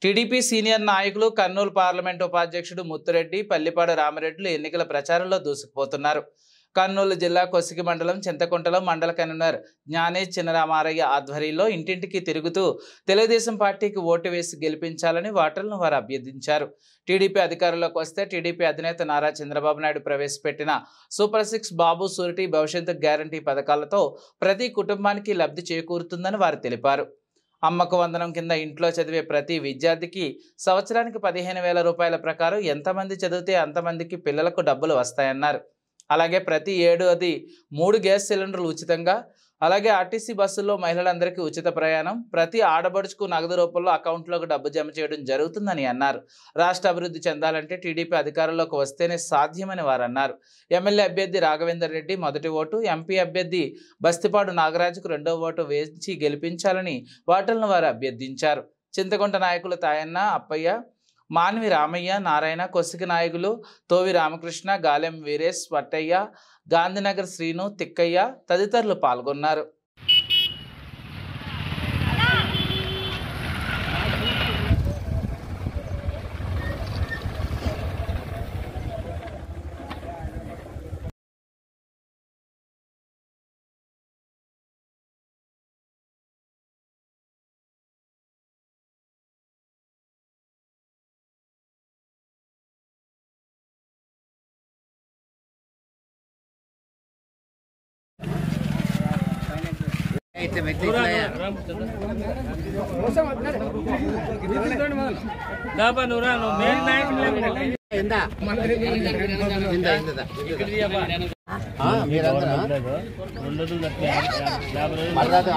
TDP senior నాయకులు Kurnool parliament ఉపాధ్యక్షుడు ముత్తురెడ్డి, పల్లిపాడు రామిరెడ్డిలు ఎన్నికల ప్రచారంలో దూసుకుపోతున్నారు. కర్నూలు జిల్లా కొసిగి మండలం చింతకుంటలో మండల కన్వీనర్ జ్ఞానేష్ చినరామారయ్య ఆధ్వర్యంలో ఇంటింటికి తిరుగుతూ తెలుగుదేశం పార్టీకి ఓటు వేసి గెలిపించాలని ఓటర్లను వారు అభ్యర్థించారు. టీడీపీ అధికారంలోకి వస్తే టీడీపీ అధినేత నారా చంద్రబాబు నాయుడు ప్రవేశపెట్టిన సూపర్ 6 బాబు సూరిటీ భవిష్యత్తు గ్యారంటీ పథకాలతో ప్రతి కుటుంబానికి లబ్ధి చేకూరుతుందని వారు తెలిపారు. అమ్మకు వందనం కింద ఇంట్లో చదివే ప్రతి విద్యార్థికి సంవత్సరానికి 15,000 రూపాయల ప్రకారం ఎంతమంది చదివితే అంతమందికి పిల్లలకు డబ్బులు వస్తాయన్నారు. అలాగే ప్రతి ఏడాది 3 గ్యాస్ సిలిండర్లు ఉచితంగా, అలాగే ఆర్టీసీ బస్సుల్లో మహిళలందరికీ ఉచిత ప్రయాణం, ప్రతి ఆడబడుచుకు నగదు రూపంలో అకౌంట్లోకి డబ్బు జమ చేయడం జరుగుతుందని అన్నారు. రాష్ట్ర అభివృద్ధి చెందాలంటే టీడీపీ అధికారంలోకి వస్తేనే సాధ్యమని వారు అన్నారు. ఎమ్మెల్యే అభ్యర్థి రాఘవేందర్ రెడ్డి మొదటి ఓటు, ఎంపీ అభ్యర్థి బస్తిపాడు నాగరాజుకు రెండవ ఓటు వేసి గెలిపించాలని ఓటర్లను వారు అభ్యర్థించారు. చింతకుంట నాయకులు తాయన్న, అప్పయ్య, మాన్వి రామయ్య, నారాయణ, కొసిగి నాయకులు తోవి రామకృష్ణ, గాలెం వీరేష్, వట్టయ్య, గాంధీనగర్ శ్రీను, తిక్కయ్య తదితరులు పాల్గొన్నారు.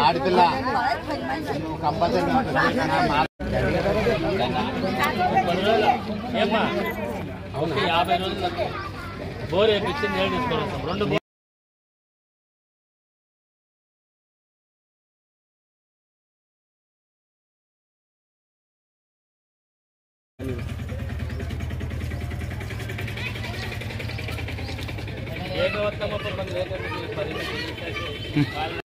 ఆడపిల్ల కంపల్సరీ అవును 50 రోజులు బోర్ వేపించి నీళ్ళు తీసుకొని 2 ఏకవత్తమ